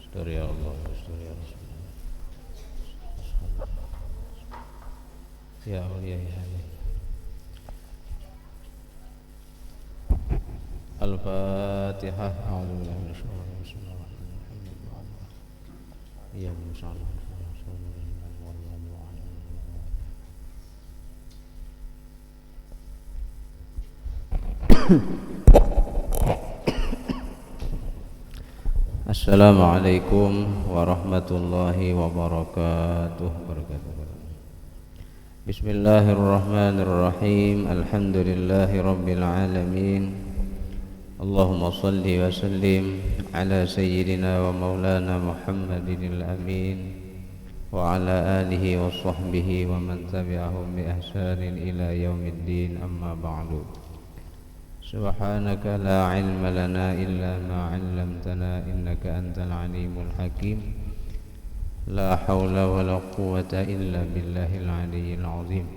Astagfirullah ya Allah, astagfirullah ya Rasulullah. Ya Allah ya Allah. Al-Fatihah. A'udzubillahi minasyaitonir rajim. Bismillahirrahmanirrahim. Ya Allah. Assalamualaikum warahmatullahi wabarakatuh. Bismillahirrahmanirrahim. Alhamdulillahi rabbil alamin. Allahumma salli wa sallim ala sayyidina wa maulana Muhammadinil amin wa ala alihi wa sahbihi wa man tabi'ahum bi ihsanin ila yaumiddin, amma ba'du. Subhanaka la ilma lana illa ma 'allamtana innaka antal alimul hakim. La haula wa la quwwata illa billahil aliyyil azim.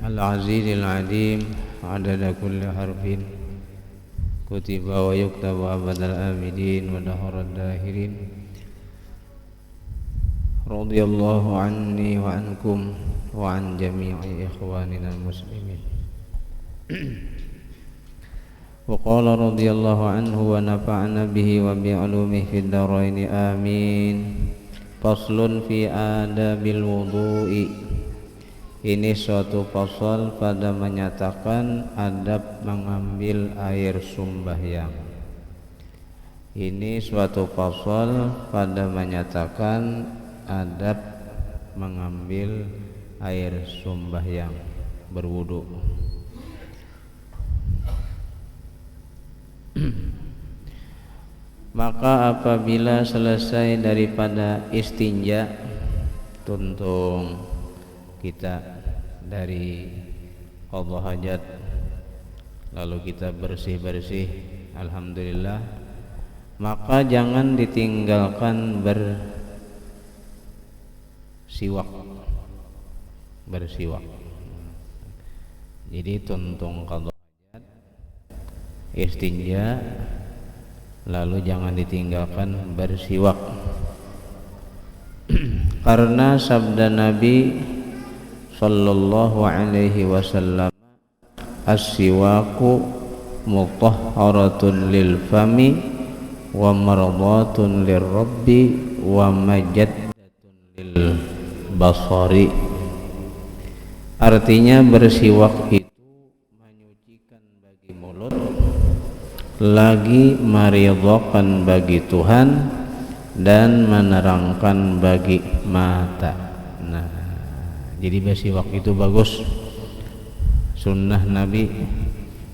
Al-azizil alim adada kulli harfin kutiba wa yuktabu abadal abidin wa daharad dahirin. Radiyallahu anni wa ankum wa an jami'i ikhwanina muslimin. Wa qala radhiyallahu anhu wa nafa'ana bihi wa bi 'ulumihi fid dharain amin. Faslun fi adabil wudu'i. Ini suatu pasal pada menyatakan adab mengambil air sembahyang. Ini suatu pasal pada menyatakan adab mengambil air sembahyang, berwudu. Maka apabila selesai daripada istinja, tuntung kita dari qadha hajat, lalu kita bersih-bersih, alhamdulillah, maka jangan ditinggalkan bersiwak. Jadi tuntung qadha istinja, lalu jangan ditinggalkan bersiwak. Karena sabda Nabi sallallahu alaihi wasallam, as-siwaku mutahharatun lil fami wa mardatun lirabbi wa majaddatun lil basari. Artinya bersiwak itu menyucikan bagi mulut, lagi meridhakan bagi Tuhan, dan menerangkan bagi mata. Nah, jadi bersiwak itu bagus, sunnah Nabi.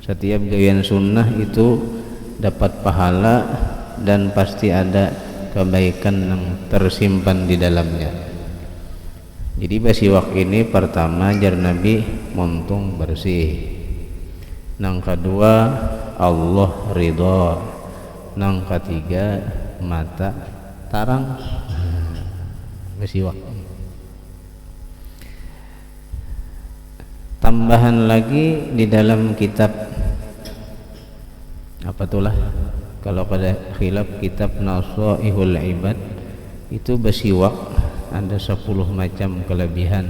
Setiap gayaan sunnah itu dapat pahala dan pasti ada kebaikan yang tersimpan di dalamnya. Jadi bersiwak ini pertama jar Nabi muntung bersih, nang kedua Allah ridha, nang ketiga mata tarang bersiwak. Tambahan lagi di dalam kitab apa tulah, kalau pada khilaf kitab Nasaihul Ibad itu bersiwak ada 10 macam kelebihan.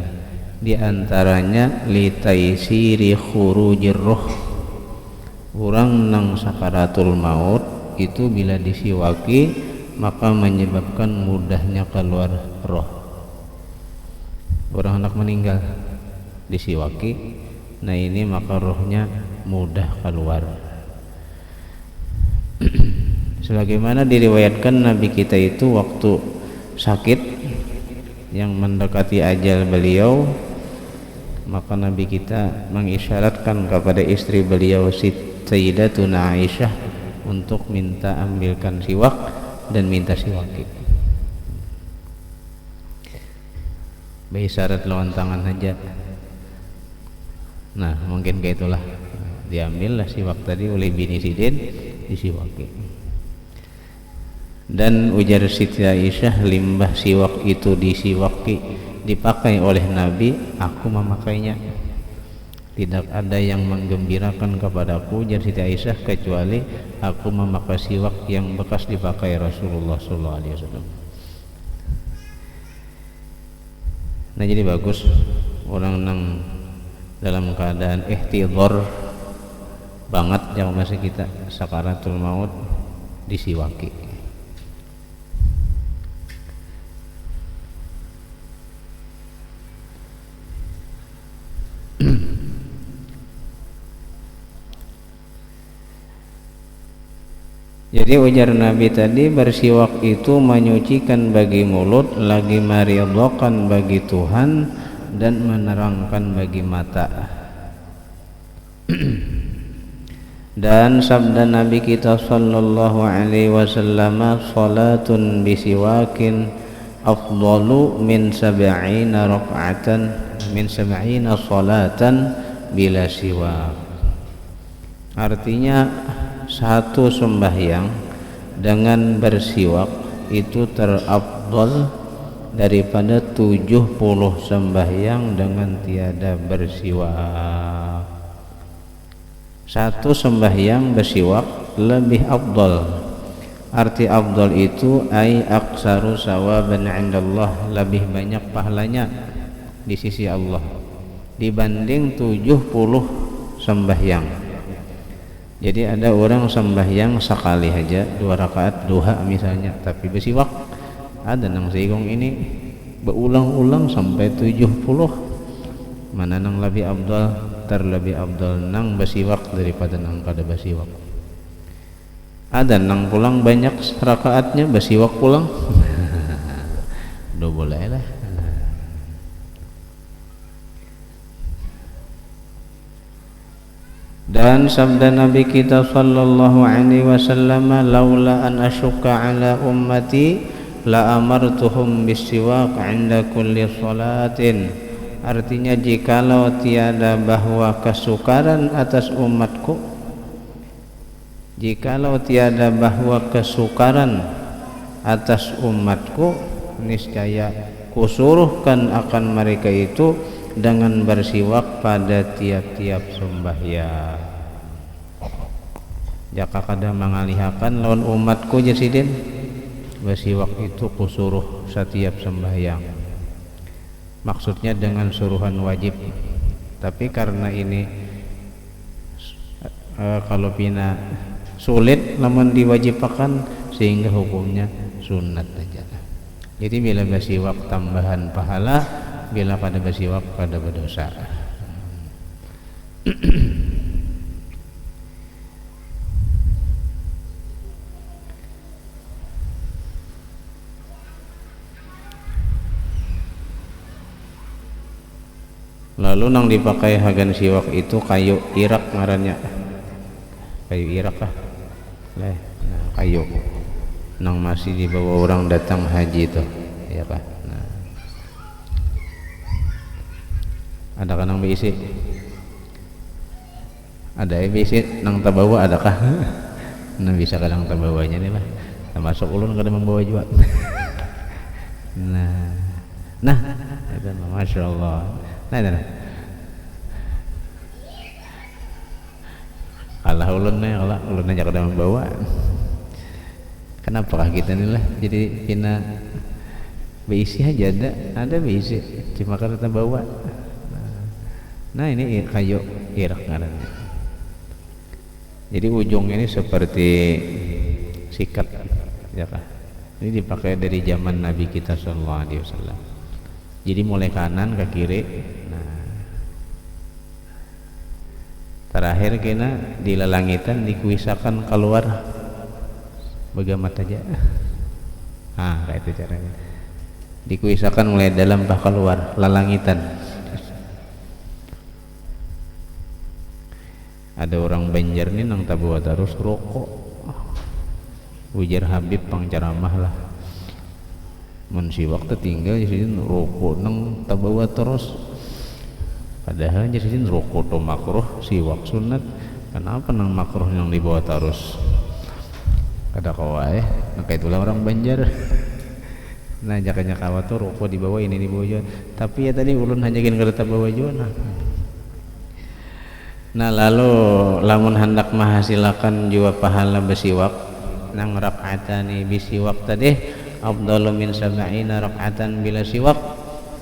Di antaranya li taisiri khurujir ruh. Orang nang sakaratul maut itu bila disiwaki maka menyebabkan mudahnya keluar roh. Orang anak meninggal disiwaki, nah ini maka rohnya mudah keluar. Sebagaimana diriwayatkan Nabi kita itu waktu sakit yang mendekati ajal beliau, maka Nabi kita mengisyaratkan kepada istri beliau Sayyidatuna Aisyah untuk minta ambilkan siwak dan minta siwaki. Beisyarat lawan tangan saja. Nah, mungkin kayak itulah, diambillah siwak tadi oleh bini Sidin, disiwaki. Dan ujar Siti Aisyah, limbah siwak itu disiwaki dipakai oleh Nabi, aku memakainya. tidak ada yang menggembirakan kepadaku jar Siti Aisyah kecuali aku memakai siwak yang bekas dipakai Rasulullah sallallahu alaihi wasallam. Nah jadi bagus orang nang dalam keadaan ihtidhar banget yang masih kita sakaratul maut disiwaki. Jadi ujar Nabi tadi, bersiwak itu menyucikan bagi mulut, lagi meridhokan bagi Tuhan, dan menerangkan bagi mata. Dan sabda Nabi kita sallallahu alaihi wasallam, salatun bisiwakin afdalu min sab'ina rak'atan min sab'ina salatan bila siwak. Artinya satu sembahyang dengan bersiwak itu terafdal daripada 70 sembahyang dengan tiada bersiwak. Satu sembahyang bersiwak lebih afdal. Arti afdal itu ay aksaru sawaban indallah, lebih banyak pahalanya di sisi Allah dibanding 70 sembahyang. Jadi ada orang sembahyang sekali aja 2 rakaat duha misalnya, tapi bersiwak. Ada nang sigong ini berulang-ulang sampai 70. Mana nang lebih afdal? Terlebih afdal nang bersiwak daripada nang kada bersiwak. Ada nang pulang banyak rakaatnya bersiwak pulang. Do boleh lah. Dan sabda Nabi kita sallallahu alaihi wasallam, laula an asyqa ala ummati la amartuhum bisiwak 'inda kulli salatin. Artinya jikalau tiada bahwa kesukaran atas umatku, jikalau tiada bahwa kesukaran atas umatku, niscaya kusuruhkan akan mereka itu dengan bersiwak pada tiap-tiap sembahyang. Jaka kada mengalihakan lawan umatku jasidin, bersiwak itu kusuruh setiap sembahyang. Maksudnya dengan suruhan wajib. Tapi karena ini kalau pina sulit namun diwajibkan sehingga hukumnya sunat saja. Jadi bila bersiwak tambahan pahala, bila pada bersiwak pada berdosa. Lalu nang dipakai hagan siwak itu kayu irak ngarannya. Kayu irak lah. Nah, kayu nang masih dibawa orang datang haji itu, ya kan. Nah. Ada kan nang bisi? Ada bisi nang tabawa adakah? Nah bisa kadang tabawanya nih lah. Termasuk ulun kadang membawa juga. Nah, itu masya Allah. Nah. Allah ulun aja kadang membawa. Kenapakah kita nih lah jadi pina beisi aja ada beisi cuma karena bawa. Nah ini kayu irak ngarannya. Jadi ujungnya ini seperti sikat, ya kan? Ini dipakai dari zaman Nabi kita sallallahu alaihi wasallam. Jadi mulai kanan ke kiri. Nah, terakhir kena di lelangitan dikuisakan keluar begamat aja. Kayak itu caranya. Dikuisakan mulai dalam bah keluar lelangitan. Ada orang Banjar nih nang tabawa terus rokok. Ujar Habib pangceramah lah. Mun si waktu tinggal jadi rokok nang tabawa terus. Padahal jadi rokok to makruh, siwak sunat. Kenapa nang makruh yang dibawa terus? Kada kawai, nah kayak itulah orang Banjar. Nah jakanya kawat tuh rokok dibawa ini dibawa juga. Tapi ya tadi ulun hanya gini kada bawa juga. Nah. Nah lalu lamun hendak menghasilakan jua pahala besiwak nang rak'atani bisiwak tadi afdalu min sab'ina rak'atan bila siwak,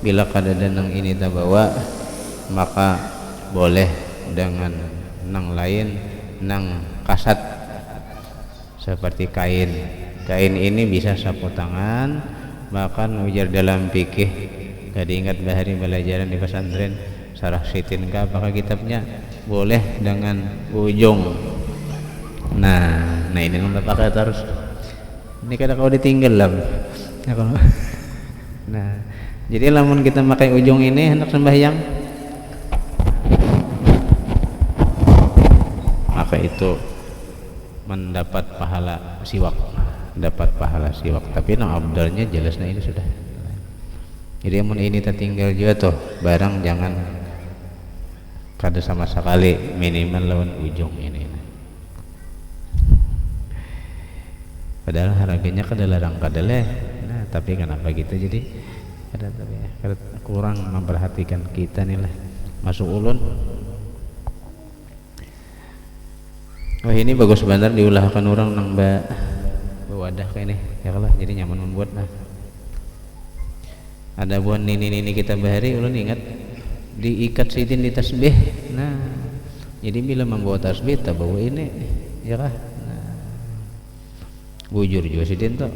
bila kadada nang ini tabawa maka boleh dengan nang lain nang kasat seperti kain. Kain ini bisa sapu tangan, bahkan ujar dalam fikih gak diingat bahari belajaran di pesantren Sarah Sitin ka apakah kitabnya boleh dengan ujung. Nah ini nggak pakai terus. Ini kadang kau ditinggal lah. Nah, jadi lamun kita pakai ujung ini hendak sembahyang, maka itu mendapat pahala siwak, dapat pahala siwak. Tapi nang abdalnya jelasnya ini sudah. Jadi amun ini tertinggal juga tuh barang jangan kada sama sekali, minimal lawan ujung ini. Padahal harganya kada larang kada leh. Nah, tapi kenapa kita jadi kada kurang memperhatikan kita nih lah. Masuk ulun. Oh ini bagus benar diulahkan orang nang wadah kayak ini. Ya kalah jadi nyaman membuat nah. Ada buan nini kita bahari ulun ingat diikat sidin di tasbih. Nah, jadi bila membawa tasbih tak bawa ini, ya kah? Nah, bujur juga sidin tuh.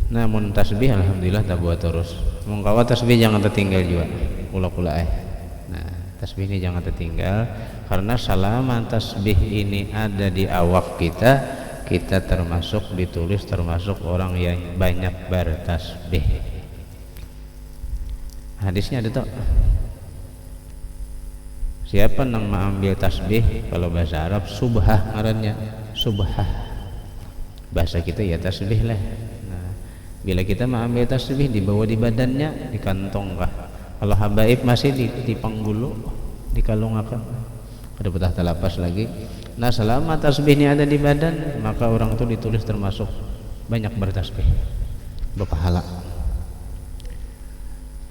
Namun tasbih alhamdulillah tak bawa terus. Mengkawa tasbih jangan tertinggal juga. Kula Nah, tasbih ini jangan tertinggal karena selama tasbih ini ada di awak kita termasuk ditulis termasuk orang yang banyak bertasbih. Hadisnya ada tak? Siapa nang mengambil tasbih kalau bahasa Arab subhah ngarannya subhah. Bahasa kita ya tasbih lah. Nah, bila kita mengambil tasbih dibawa di badannya, di kantong kah? Kalau habaib masih di panggulu, di kalung akan. Ada petah talapas lagi. Nah, selama tasbih ini ada di badan, maka orang itu ditulis termasuk banyak bertasbih, berpahala.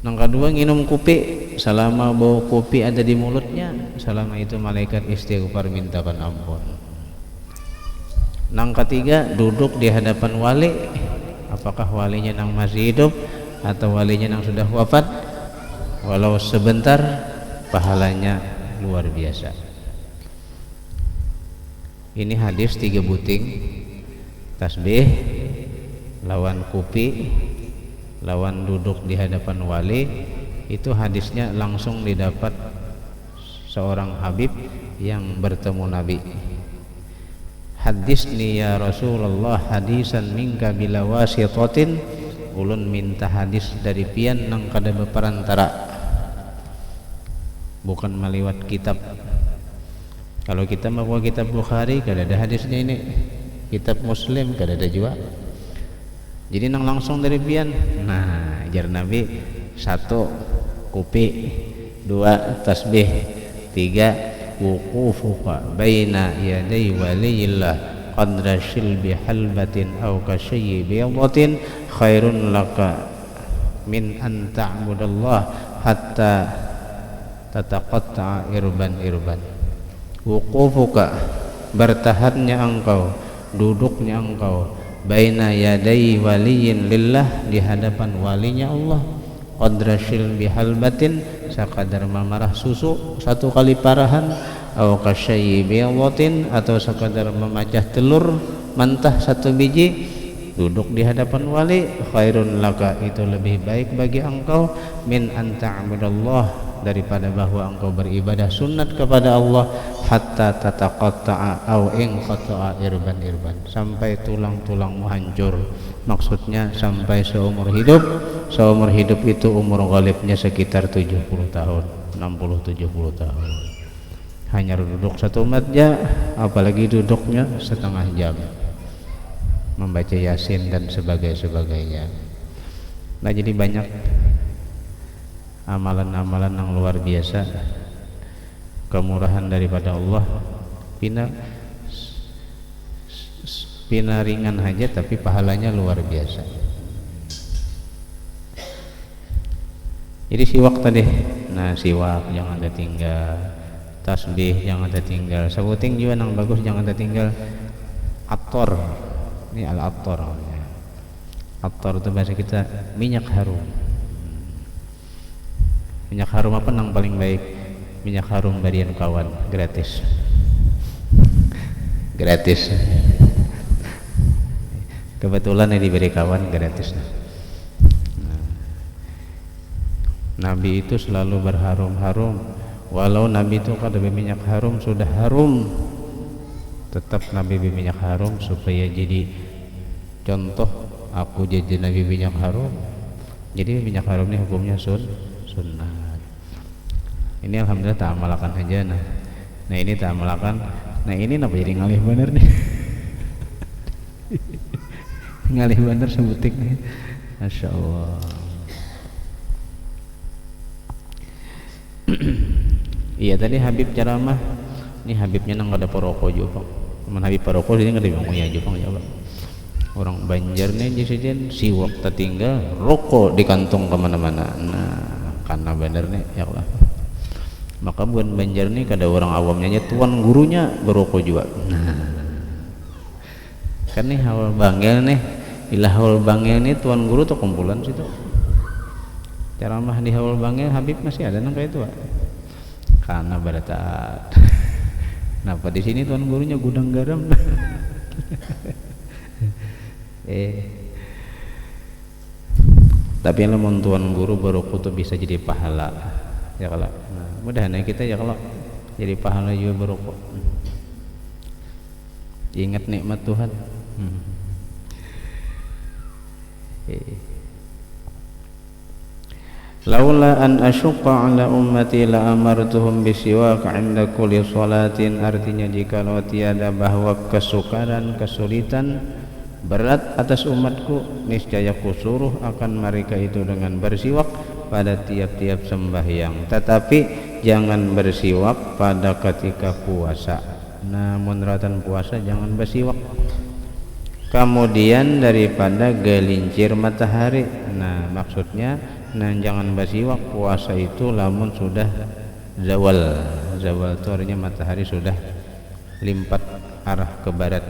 Yang kedua nginum kopi, selama bau kopi ada di mulutnya, selama itu malaikat istighfar mintakan ampun. Yang ketiga duduk di hadapan wali, apakah walinya yang masih hidup atau walinya yang sudah wafat, walau sebentar pahalanya luar biasa. Ini hadis 3 buting tasbih lawan kopi lawan duduk di hadapan wali, itu hadisnya langsung didapat seorang habib yang bertemu Nabi. Hadisni ya Rasulullah hadisan minka bila wasitatin, ulun minta hadis dari pian nang kada beperantara, bukan meliwat kitab. Kalau kita membawa kitab Bukhari kada ada hadisnya ini, kitab Muslim kada ada juga. Jadi nang langsung dari pian. Nah, ajar Nabi 1 kopi, 2 tasbih, 3 wuqufuka baina yaday waliyillah qadra shilbi halbatin aw kasyi biyadatin khairun laka min an ta'budallah hatta tataqatta'a irban. Wuqufuka bertahannya engkau, duduknya engkau baina yadai waliyin lillah, di hadapan walinya Allah, qadrashil bihalbatin sakadar memarah susu 1 kali parahan, aw kasyi biyawatin atau sekadar memacah telur mentah 1 biji, duduk di hadapan wali, khairun laka itu lebih baik bagi engkau min an ta'budallah, daripada bahwa engkau beribadah sunat kepada Allah, hatta tataqatta'a aw inqata'a irban, sampai tulang-tulangmu hancur. Maksudnya sampai seumur hidup. Seumur hidup itu umur ghalibnya sekitar 70 tahun, 60-70 tahun. Hanya duduk 1 matja, apalagi duduknya setengah jam membaca Yasin dan sebagainya. Nah, jadi banyak amalan-amalan yang luar biasa, kemurahan daripada Allah. Pina ringan aja tapi pahalanya luar biasa. Jadi siwak tadi, nah siwak jangan tertinggal, tasbih jangan tertinggal, sebuting juga yang bagus jangan tertinggal. Ator, ini al-ator. Ator itu bahasa kita minyak harum. Minyak harum apa yang paling baik? Minyak harum barian kawan, gratis. Gratis. Kebetulan yang diberi kawan gratis. Nabi itu selalu berharum-harum. Walau Nabi itu kada berminyak harum sudah harum, tetap Nabi berminyak harum supaya jadi contoh. Aku jadi Nabi minyak harum. Jadi minyak harum ini hukumnya sunnah. Ini alhamdulillah tak amalkan saja. Nah ini tak amalkan. Nah ini napa jadi ngalih bener nih. Ngalih bener sebutik nih. Masya Allah. Iya tadi Habib ceramah. Ini Habibnya nang ada perokok juga. Teman Habib perokok ini nggak ada ngomong ya juga ya Allah. Orang Banjar nih jadi siwak tertinggal, rokok di kantong kemana-mana. Nah karena bener nih ya Allah. Maka buat Banjar nih kada orang awamnya tuan gurunya berokok juga. Nah kan nih awal bangel nih, ilah awal bangel nih tuan guru tuh kumpulan situ. Ceramah di awal bangel Habib masih ada nang kayak itu Pak. Karena beratat. Kenapa di sini tuan gurunya gudang garam? Tapi lamun tuan guru berokok tuh bisa jadi pahala. Ya kalau nah, mudah-mudahan kita ya kalau jadi pahala juga berokok. Ingat nikmat Tuhan. Laula an asyqa ala ummati la amartuhum bisiwak 'inda kulli salatin, artinya jikalau tiada bahwa kesukaran, kesulitan berat atas umatku, niscaya kusuruh akan mereka itu dengan bersiwak pada tiap-tiap sembahyang, tetapi jangan bersiwak pada ketika puasa. Namun ratan puasa jangan bersiwak. Kemudian daripada gelincir matahari. Nah maksudnya jangan bersiwak puasa itu lamun sudah zawal. Zawal itu artinya matahari sudah limpat arah ke barat.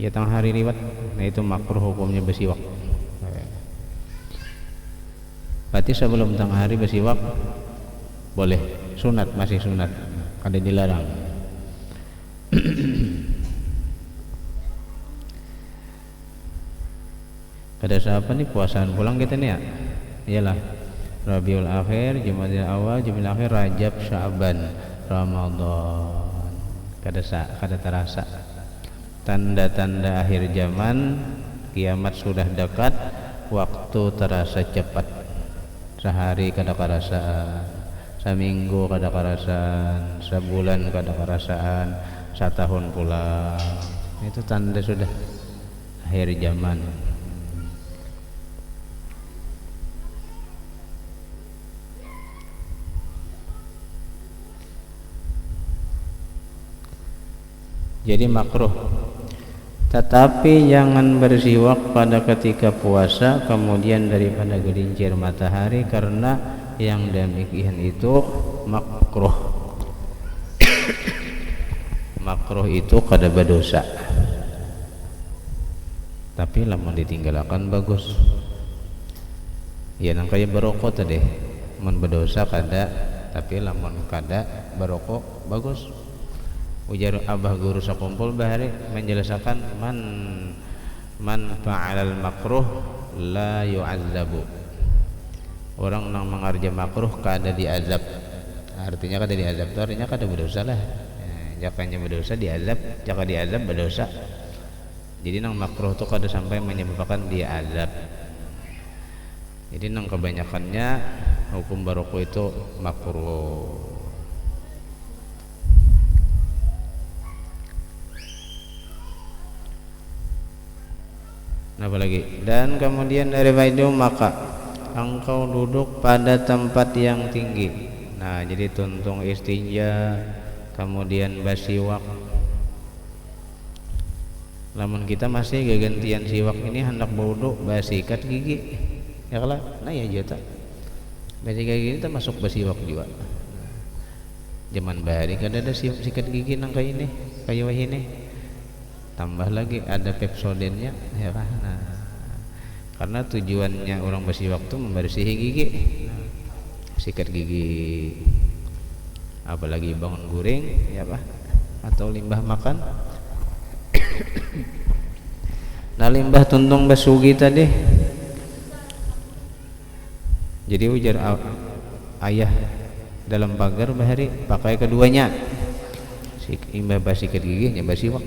Ya tang hari liwat. Nah itu makruh hukumnya bersiwak. Berarti sebelum tang hari bersiwak boleh, sunat, masih sunat, kada dilarang. Kada siapa nih puasaan pulang kita nih ya? Iyalah Rabiul Akhir, Jumadil Awal, Jumadil Akhir, Rajab, Sya'ban, Ramadan. Kada terasa. Tanda-tanda akhir zaman, kiamat sudah dekat, waktu terasa cepat. Sehari kada kerasaan, seminggu kada kerasaan, sebulan kada kerasaan, setahun pula. Itu tanda sudah akhir zaman. Jadi makruh. Tetapi jangan bersiwak pada ketika puasa kemudian daripada gelincir matahari, karena yang demikian itu makruh. Makruh itu kada berdosa. Tapi lamun ditinggalkan bagus. Ya nang kaya berokok tadi, mun berdosa kada, tapi lamun kada berokok bagus. Ujar abah guru sakumpul bahari menjelaskan man fa'alal makruh la yu'azzabu. Orang yang mengerja makruh kada diazab. Artinya kada diazab itu artinya kada berdosa lah. Jakanya berdosa diazab, jaka diazab berdosa. Jadi nang makruh itu kada sampai menyebabkan dia azab. Jadi nang kebanyakannya hukum barokah itu makruh. Apalagi dan kemudian daripada itu maka engkau duduk pada tempat yang tinggi. Nah jadi tuntung istinja, kemudian basiwak. Lamun kita masih gagantian siwak ini hendak bodoh basikat gigi ya kalah. Nah ya jata Basikat gigi itu masuk basiwak juga. Zaman bahari kan ada sikat gigi nang kayak ini, kayak wah ini. Tambah lagi ada Pepsodentnya, ya kan? Nah, karena tujuannya orang basiwak itu membersihi gigi. Nah, sikat gigi, apalagi bangun guring, ya pak, atau limbah makan. Nah limbah tuntung basugi tadi. Jadi ujar ayah dalam pagar bahari pakai keduanya, limbah sikat gigi, nya basiwak.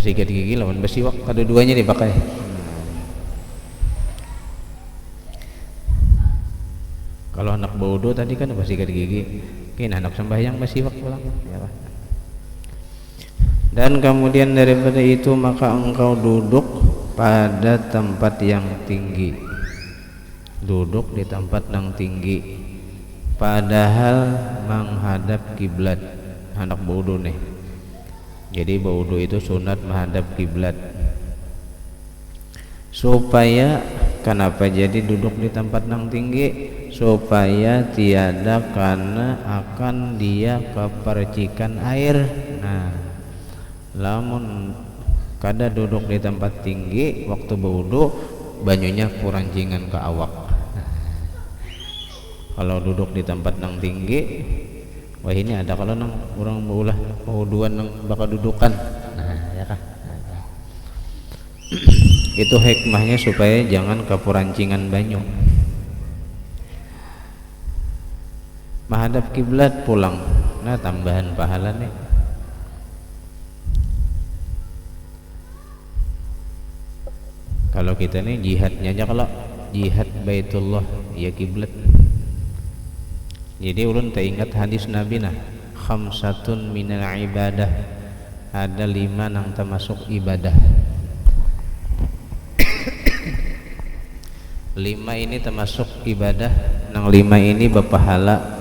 Sikat gigi lawan basiwak, kedua-duanya dipakai. Kalau anak bodoh tadi kan sikat gigi, kini anak sembahyang basiwak pulang, ya. Dan kemudian daripada itu maka engkau duduk pada tempat yang tinggi, duduk di tempat yang tinggi, padahal menghadap kiblat. Anak bodoh nih. Jadi wudu itu sunat menghadap kiblat. Supaya kenapa jadi duduk di tempat yang tinggi? Supaya tiada karena akan dia kepercikan air. Nah, lamun kada duduk di tempat tinggi waktu wudu, banyunya kurancingan ke awak. Kalau duduk di tempat yang tinggi, wah ini ada kalau nang orang baulah wuduan nang bakal dudukan. Nah, ya kah? Itu hikmahnya supaya jangan kepurancingan banyu. Menghadap kiblat pulang. Nah, tambahan pahala nih. Kalau kita nih jihadnya aja, kalau jihad Baitullah ya kiblat. Jadi ulun tak ingat hadis Nabi nah, khamsatun minal ibadah, ada 5 nang termasuk ibadah. 5 ini termasuk ibadah, nang 5 ini berpahala.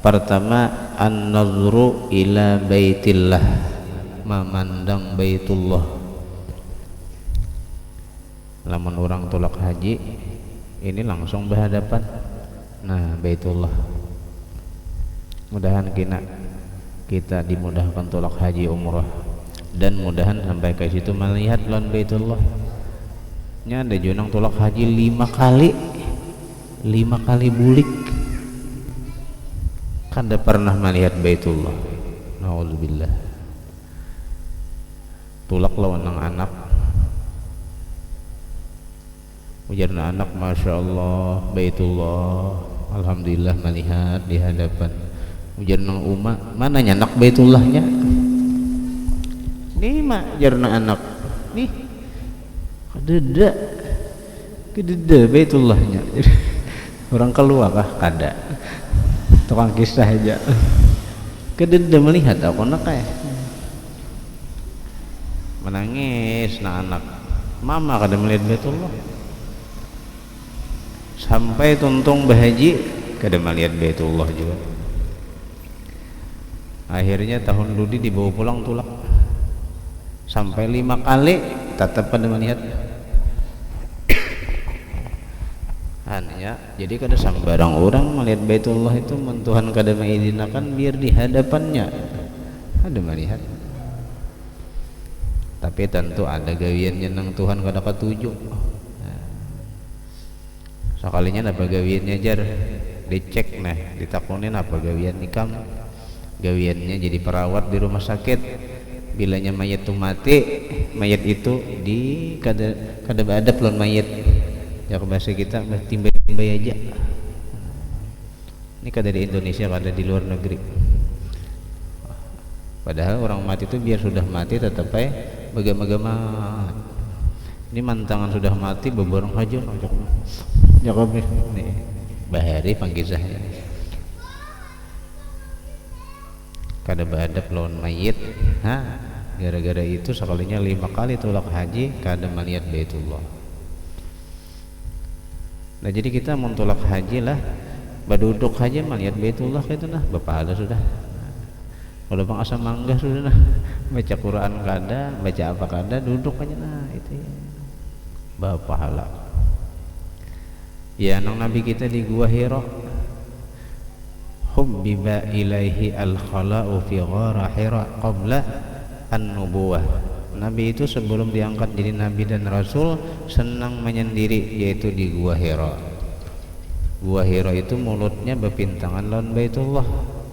Pertama, an-nazru ila baitillah, memandang Baitullah. Lamun orang tolak haji ini langsung berhadapan, nah Baitullah. Mudahan kita dimudahkan tolak haji umrah, dan mudahan sampai ke situ melihat lawan Baitullah. Nya ada jonang tolak haji 5 kali bulik, kada pernah melihat Baitullah. Nauzubillah. Tulak lawan nang anak, ujarna anak, masya Allah Baitullah, alhamdulillah melihat di hadapan. Ujarna umat, mananya anak Baitullahnya? Nih mak, ujarna anak, nih kededa Baitullahnya. Orang keluar kah? Kada, tukang kisah aja. Kededa melihat aku nak kayak menangis na anak, mama kada melihat Baitullah. Sampai tuntung bahaji kada melihat Baitullah juga. Akhirnya tahun ludi dibawa pulang tulak sampai 5 kali tetap pada melihat. Ya, jadi kada sembarang orang melihat Baitullah itu Tuhan kada mengizinakan biar di hadapannya ada melihat. Tapi tentu ada gawiannya nang Tuhan kada ketuju. Sekalinya apa gawiannya jar dicek nah, ditakunin apa gawian nikam. Gawiannya jadi perawat di rumah sakit. Bilanya mayat itu mati, mayat itu di kada badap lawan mayat. Ya ke bahasa kita timbay aja. Ini kada di Indonesia, kada di luar negeri. Padahal orang mati itu biar sudah mati tetap aja bagama-gama. Ini mantangan sudah mati beborong hajar Jakob nih bahari pangkisahnya. Kada badap lawan mayit. Gara-gara itu sekalinya 5 kali tolak haji kada melihat Baitullah. Nah jadi kita mau tolak haji lah, baduduk haji melihat Baitullah itu nah berpahala sudah. Kalau bang asam mangga sudah nah, baca Quran kada, baca apa kada, duduk aja nah itu ya. Bawa pahala. Ya nang Nabi kita di Gua Hira, hubbiba ilaihi al-khala'u fi ghara Hira qabla an-nubuwah. Nabi itu sebelum diangkat jadi Nabi dan Rasul senang menyendiri, yaitu di Gua Hira. Gua Hira itu mulutnya berpintangan lawan Baitullah.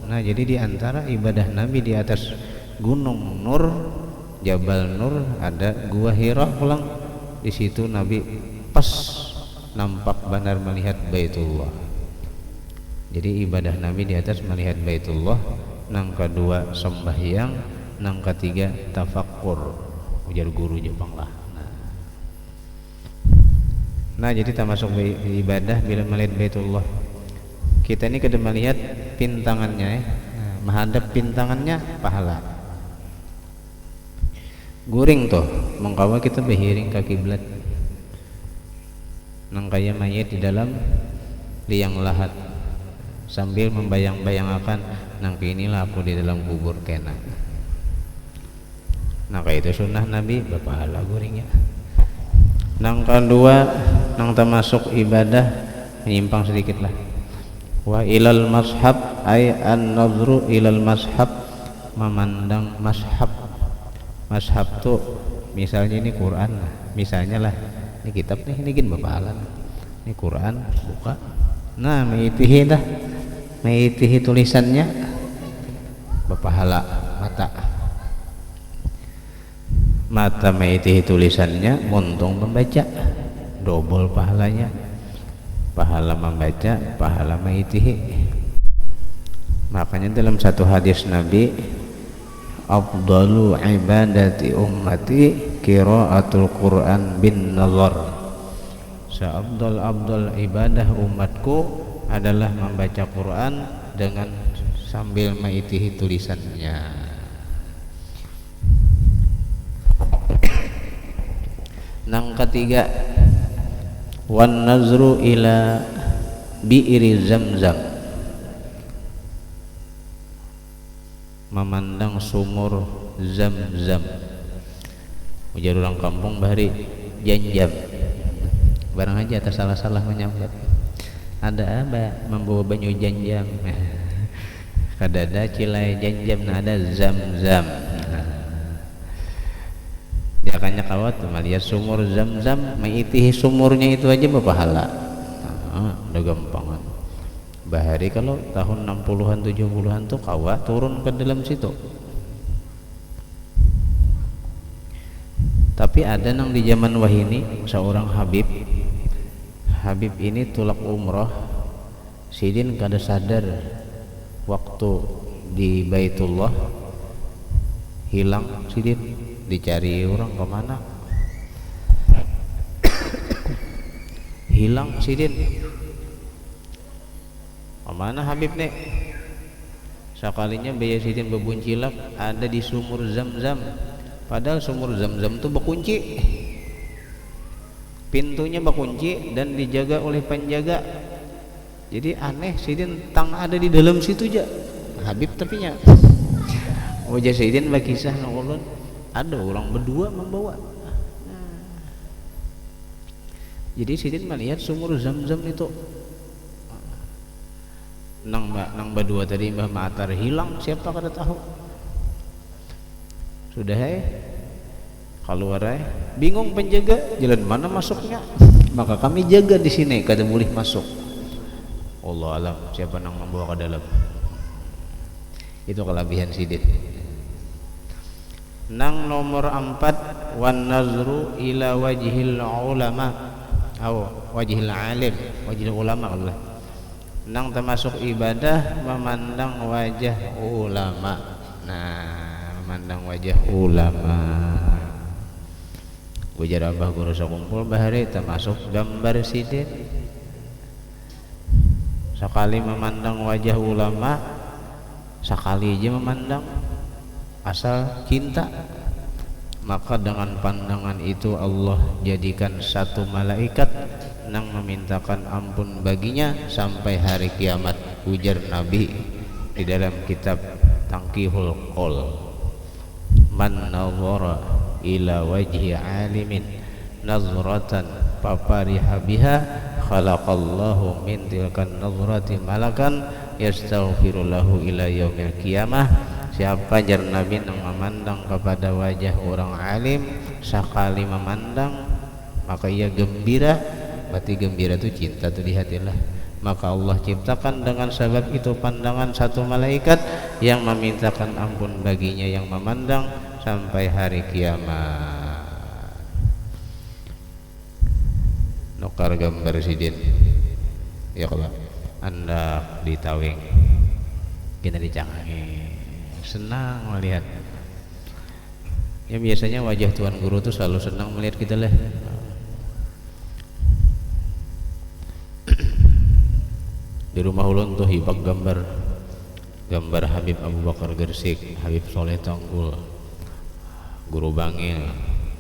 Nah jadi di antara ibadah Nabi di atas Gunung Nur, Jabal Nur ada Gua Hira pulang. Di situ Nabi pas nampak benar melihat Baitullah. Jadi ibadah Nabi di atas melihat Baitullah. Nang kedua sembahyang, nang ketiga tafakkur. Ujar guru Jepang lah. Nah jadi termasuk ibadah bila melihat Baitullah. Kita ini kada melihat pintangannya menghadap pintangannya pahala. Guring toh mengkawa kita berhiring ke kiblat. Nang kaya mayit di dalam liang lahat sambil membayang-bayangkan nang inilah aku di dalam kubur kena. Nah kayak itu sunnah Nabi berpahala guringnya. Nang kedua nang termasuk ibadah menyimpang sedikit lah. Wa ilal mashab ay an-nazru ilal mashab, memandang mashab. Mashab tuh misalnya ini Quran lah, misalnya lah ini kitab nih, ini gin berpahala. Ini Quran buka. Nah, maitihi dah. Maitihi tulisannya berpahala mata. Mata maitihi tulisannya, muntung membaca. Double pahalanya. Pahala membaca, pahala maitihi. Makanya dalam satu hadis Nabi, afdalu ibadati ummati qiraatul Quran bin nazar. Seabdal ibadah umatku adalah membaca Quran dengan sambil maitihi tulisannya. Nang ketiga, wan nazru ila bi'ri zamzam, memandang sumur Zam-Zam. Ujar orang kampung bahari janjam. Barang aja atas salah-salah menyambut. Ada apa membawa banyu janjam? Kadada cilai janjam, nah ada Zam-Zam. Dia akan nyakawat melihat sumur Zam-Zam, mengitihi sumurnya itu aja berpahala. Udah gampangan. Bahari kalau tahun 60-an 70-an tuh kawa turun ke dalam situ. Tapi ada nang di zaman wahini seorang Habib ini tulak umroh, sidin kada sadar waktu di Baitullah hilang sidin, dicari orang kemana hilang sidin. Kemana Habib nih? Sekalinya Baya Sidin bebuncilak ada di sumur Zam-Zam. Padahal sumur Zam-Zam itu berkunci, pintunya berkunci dan dijaga oleh penjaga. Jadi aneh Sidin tang ada di dalam situ aja. Habib tapi nya Wajah Sidin berkisah nongolon ada orang berdua membawa. Jadi Sidin melihat sumur Zam-Zam itu. Nang berdua tadi Mbah Matar hilang, siapa kada tahu. Sudah keluar bingung penjaga jalan mana masuknya, maka kami jaga di sini kada boleh masuk. Allah alam siapa nang membawa ke dalam. Itu kelebihan Sidin. Nang nomor 4, wan nazru ila wajhil ulama atau wajhil alim, wajhil ulama Allah. Nang termasuk ibadah memandang wajah ulama. Nah, memandang wajah ulama. Ujar Abah Guru Sakumpul bahari termasuk gambar Sidin. Sekali memandang wajah ulama, sekali aja memandang asal cinta, maka dengan pandangan itu Allah jadikan satu malaikat nang memintakan ampun baginya sampai hari kiamat. Ujar Nabi di dalam kitab tangkihul qol man nazara ila wajhi alimin nazratan papariha biha khalaqallahu min tilkan nazrati malakan yastaghfiru lahu ila yaumil qiyamah. Siapa jar Nabi yang memandang kepada wajah orang alim sekali memandang maka ia gembira, berarti gembira itu cinta tuh di hatilah, maka Allah ciptakan dengan sebab itu pandangan satu malaikat yang memintakan ampun baginya yang memandang sampai hari kiamat. Nukar gambar sidin ya kalau anda di Tawing kita di Canggih senang melihat ya, biasanya wajah tuan guru tuh selalu senang melihat kita lah. Di rumah ulun tuh hibak gambar Habib Abu Bakar Gersik, Habib Soleh Tanggul, Guru Bangil,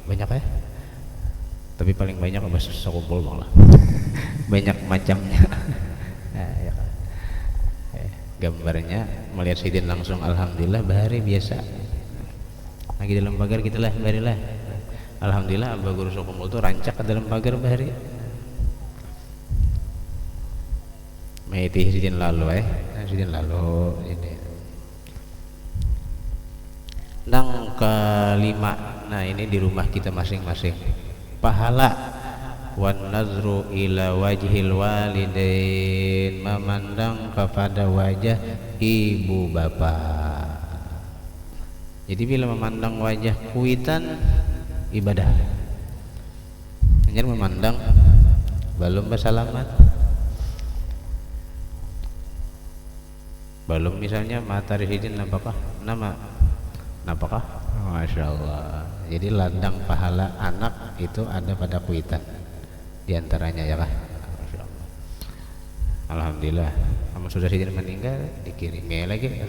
banyak ya, tapi paling banyak apa sekumpul bang lah banyak macamnya. Nah, ya. Gambarnya melihat sidin langsung alhamdulillah bahari biasa lagi dalam pagar kita lah barilah alhamdulillah abah guru sekumpul tuh rancak ke dalam pagar bahari Maiti sidin lalu sidin lalu ini nang kelima. Nah ini di rumah kita masing-masing pahala wan nazru ila wajhil walidain, memandang kepada wajah ibu bapak. Jadi bila memandang wajah kuitan ibadah, hanya memandang belum bersalaman, belum misalnya mata residin apakah Masya Allah. Jadi ladang pahala anak itu ada pada kuitan diantaranya ya kah. Alhamdulillah kamu sudah sidin meninggal dikirimnya lagi.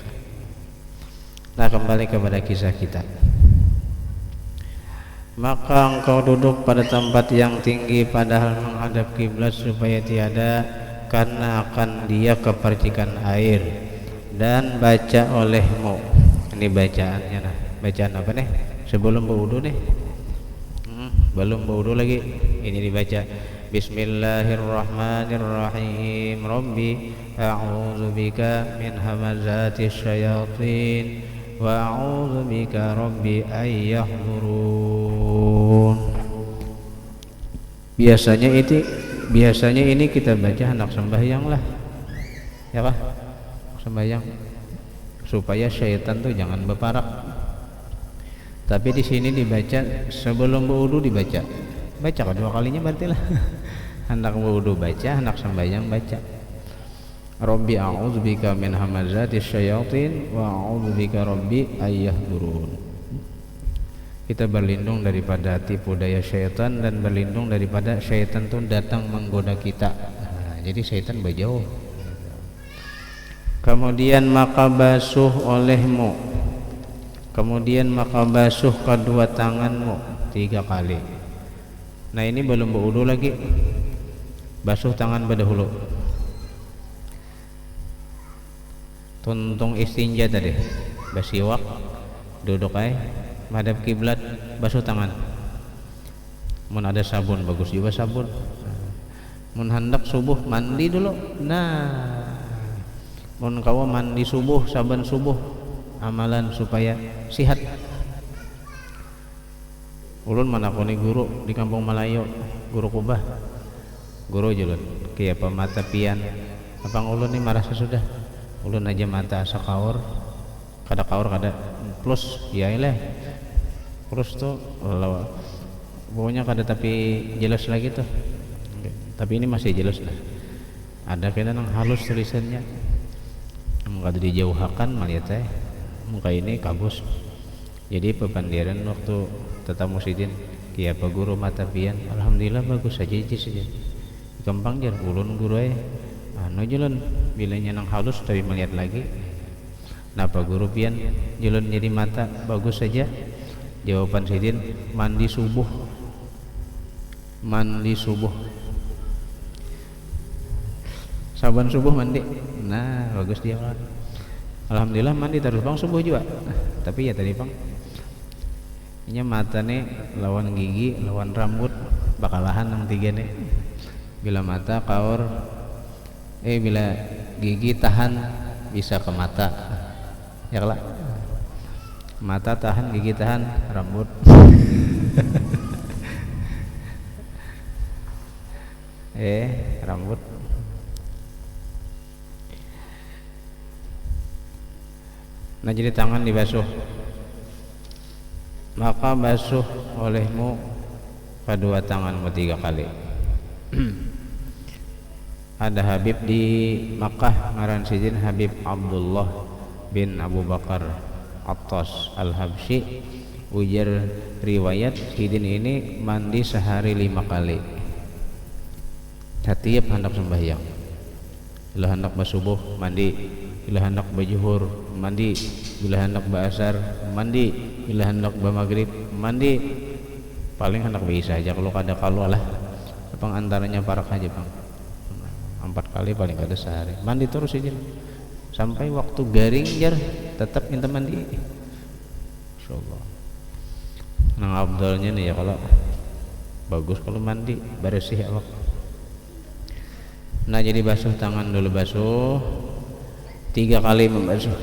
Nah kembali kepada kisah kita. Maka engkau duduk pada tempat yang tinggi padahal menghadap kiblat supaya tiada karena akan dia kepercikan air dan baca olehmu. Ini bacaannya nah. Bacaan apa nih? Sebelum berwudu nih. Belum berwudu lagi. Ini dibaca Bismillahirrahmanirrahim. Rabbi a'udzu bika min hamazatis syayatin wa a'udzu bika rabbi ay yahdurun. Biasanya ini kita baca hendak sembahyang lah. Ya kah? Sembahyang supaya syaitan tuh jangan berparak. Tapi di sini dibaca sebelum berwudu dibaca. Baca kedua kalinya berarti lah. Hendak berwudu baca, hendak sembahyang baca. Rabbi a'udzubika min hamazatis syayatin wa a'udzubika rabbi ayyahdurun. Kita berlindung daripada tipu daya syaitan dan berlindung daripada syaitan itu datang menggoda kita. Nah, jadi syaitan berjauh. Kemudian maka basuh olehmu. Kemudian maka basuh kedua tanganmu 3 kali. Nah ini belum berwudu lagi. Basuh tangan berdahulu. Tuntung istinja tadi. Basiwak duduk madhab kiblat, basuh tangan. Mun ada sabun bagus juga sabun. Mun hendak subuh mandi dulu. Nah, mun kawa mandi subuh, saban subuh, amalan supaya sihat. Ulun manakoni guru di Kampung Melayu, guru Kubah, guru julun kieu pemata pian. Apang ulun ni marasa sudah. Ulun aja mata asa kaur, kada plus ya ilah. Plus tuh pokoknya kada tapi jelas lagi tuh. Tapi ini masih jelas lah. Ada kena nang halus tulisannya. Kada dijauhakan malihat muka ini kabus. Jadi pepandiran waktu tetamu sidin kieu apa guru mata pian, alhamdulillah bagus saja saja. Gampang jar ulun guru anu jalan bilanya nang halus tapi melihat lagi. Napa guru pian jalan jadi mata bagus saja. Jawaban sidin mandi subuh. Saban subuh mandi. Nah, bagus dia. Alhamdulillah mandi terus bang subuh juga. Tapi ya tadi bang ini mata nih lawan gigi lawan rambut bakalahan yang tiga nih. Bila mata kaur bila gigi tahan bisa ke mata ya kelak. Mata tahan gigi tahan rambut. Rambut. Nah jadi tangan dibasuh, maka basuh olehmu kedua tanganmu 3 kali. Ada Habib di Makkah ngaran sidin Habib Abdullah bin Abu Bakar Attas Al-Habsyi, ujar riwayat sidin ini mandi sehari 5 kali setiap hendak sembahyang. Bila hendak bersubuh mandi, bila hendak berjuhur mandi, bila hendak beasar mandi, bila hendak bermaghrib mandi. Paling hendak bisa aja kalau kada kalau lah apa antaranya parak aja bang 4 kali paling kada sehari mandi terus aja sampai waktu garing jar tetap minta mandi. Insyaallah nang abdalnya nih ya kalau bagus kalau mandi bersih awak. Nah jadi basuh tangan dulu, basuh 3 kali membasuh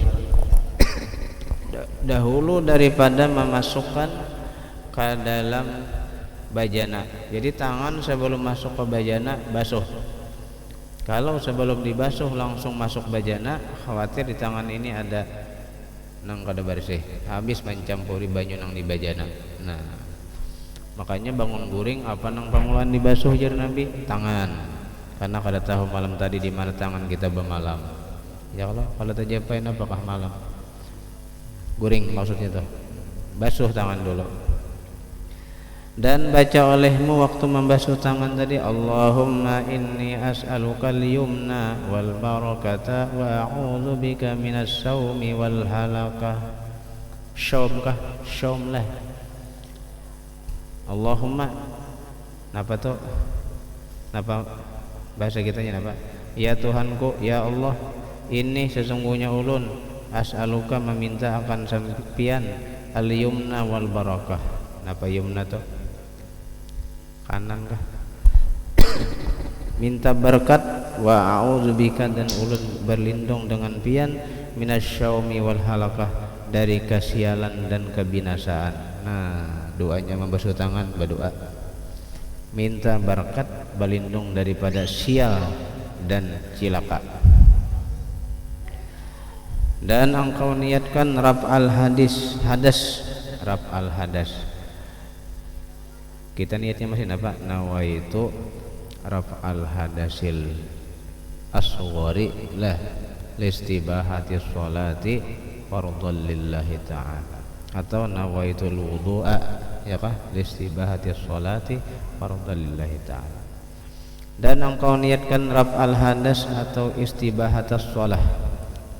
dahulu daripada memasukkan ke dalam bajana. Jadi tangan sebelum masuk ke bajana basuh. Kalau sebelum dibasuh langsung masuk bajana, khawatir di tangan ini ada nang kada bersih, habis mencampuri banyu nang di bajana. Nah makanya bangun guring apa nang pamulaan dibasuh jar Nabi tangan, karena kada tahu malam tadi di mana tangan kita bermalam. Ya kalau terjapain apakah malam? Guring maksudnya tuh. Basuh tangan dulu. Dan baca olehmu waktu membasuh tangan tadi, Allahumma inni as'aluka al-yumna wal barakata wa a'udzu bika minas saumi wal halakah. Syaumkah? Syaumlah. Allahumma napa tuh? Napa bahasa kitanya napa? Ya Tuhanku, ya Allah, ini sesungguhnya ulun as'aluka meminta akan sampian al-yumna wal barakah. Napa yumna tuh? Kanan kah? Minta berkat wa a'udzubika dan ulun berlindung dengan pian minasyaumi wal halakah dari kesialan dan kebinasaan. Nah doanya membasuh tangan berdoa minta berkat berlindung daripada sial dan cilaka. Dan engkau niatkan raf'al hadas. Kita niatnya masih apa? Nawaitu raf'al hadasil asghari lah listibahati sholati fardhan lillahi ta'ala, atau nawaitul wudu'a ya kah listibahati sholati fardhan lillahi ta'ala. Dan engkau niatkan raf'al hadas atau istibahatas sholah.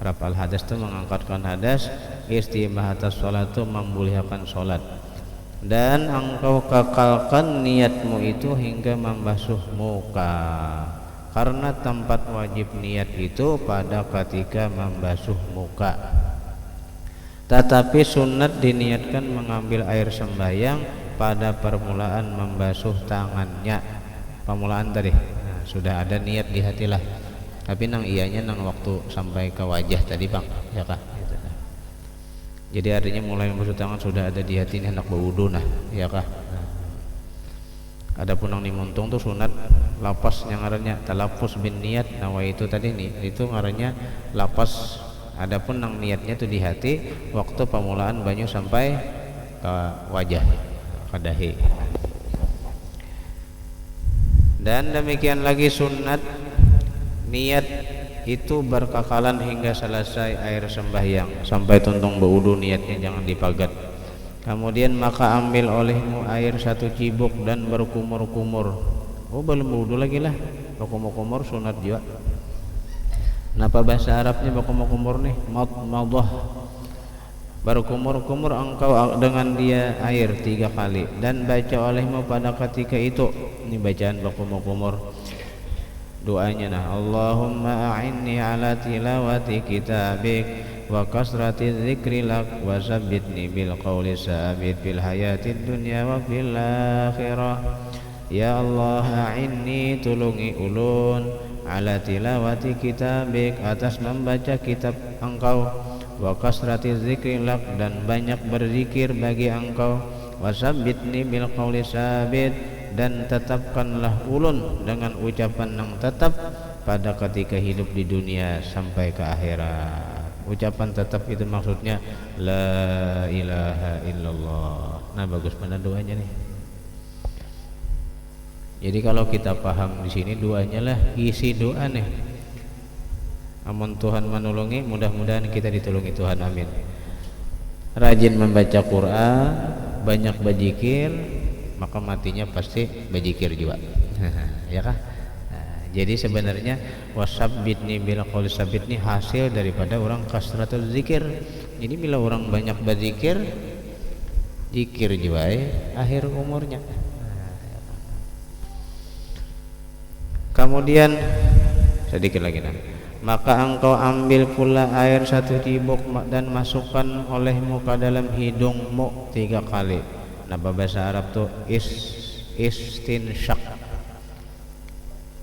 Raf'al hadas itu mengangkatkan hadas, istibahatas sholat itu membolehkan sholat. Dan engkau kekalkan niatmu itu hingga membasuh muka, karena tempat wajib niat itu pada ketika membasuh muka. Tetapi sunat diniatkan mengambil air sembahyang pada permulaan membasuh tangannya. Permulaan tadi sudah ada niat di hati lah, tapi nang ianya nang waktu sampai ke wajah tadi bang ya kah. Jadi artinya mulai membasuh tangan sudah ada di hati ini hendak berwudu nah ya kah. Adapun yang dimuntung tuh sunat lapas yang ngarannya talafus bin niat nawaitu tadi nih itu ngarannya lapas. Adapun yang niatnya tuh di hati waktu permulaan banyu sampai ke wajah ke dahi. Dan demikian lagi sunat niat itu berkakalan hingga selesai air sembahyang sampai tuntung berwudu, niatnya jangan dipagat. Kemudian maka ambil olehmu air 1 cibuk dan berkumur-kumur. Oh belum berwudu lagi lah, berkumur-kumur sunat juga. Napa bahasa Arabnya berkumur-kumur nih? Madmadah. Berkumur-kumur engkau dengan dia air 3 kali dan baca olehmu pada ketika itu. Ini bacaan berkumur-kumur. Doanya nah, Allahumma a'inni ala tilawati kitabik wa kasrati dzikri lak wa sabbitni bil qawli sabit fil hayatid dunya wa fil akhirah. Ya Allah a'inni, tulungi ulun, ala tilawati kitabik, atas membaca kitab engkau, wa kasrati dzikri lak, dan banyak berzikir bagi engkau, wa sabbitni bil qawli sabit, dan tetapkanlah ulun dengan ucapan yang tetap pada ketika hidup di dunia sampai ke akhirat. Ucapan tetap itu maksudnya la ilaha illallah. Nah, bagus mana doanya nih. Jadi kalau kita paham di sini doanya lah isi doa nih. Amun Tuhan menolongi, mudah-mudahan kita ditolongi Tuhan, amin. Rajin membaca Quran, banyak berzikir, maka matinya pasti berzikir juga. Ya kah? Jadi sebenarnya wasabbitni bil qauli sabit ini hasil daripada orang kasratul zikir. Jadi bila orang banyak berzikir, zikir juga akhir umurnya. Kemudian sedikit lagi maka engkau ambil pula air 1 cibuk dan masukkan olehmu ke dalam hidungmu 3 kali. Nah, bahasa Arab tuh istinsyak,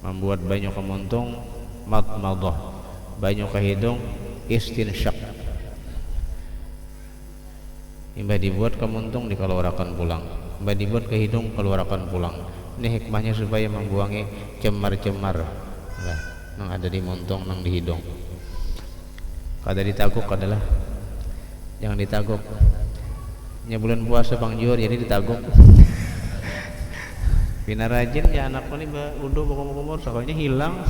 membuat banyu ke muntung, madmadah, banyu ke hidung, istinsyak. Imbah dibuat ke muntung dikeluarkan pulang, imbah dibuat ke hidung keluarkan pulang. Ini hikmahnya supaya membuangi cemar-cemar lah yang ada di muntung, yang di hidung. Kada ditaguk adalah jangan ditaguk. Nya bulan puasa pangjur jadi ditaguk. Bina rajin ya anakku nih udah kumur-kumur soalnya hilang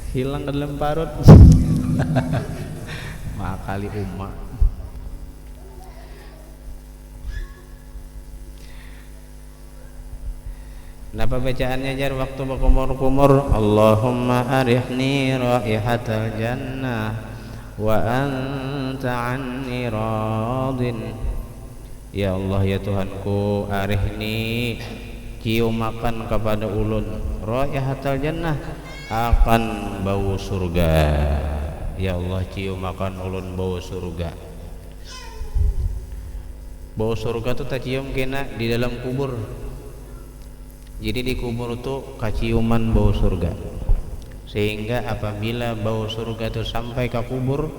ke dalam parut. Makali umat. Napa bacaannya jar waktu berkumur-kumur? Allahumma arihni raihatal jannah wa anta anni radin. Ya Allah ya Tuhanku, arihni, ciumakan kepada ulun raihatal jannah, akan bau surga. Ya Allah, ciumakan ulun bau surga. Bau surga itu tak cium kena di dalam kubur. Jadi di kubur itu kaciuman bau surga, sehingga apabila bau surga itu sampai ke kubur,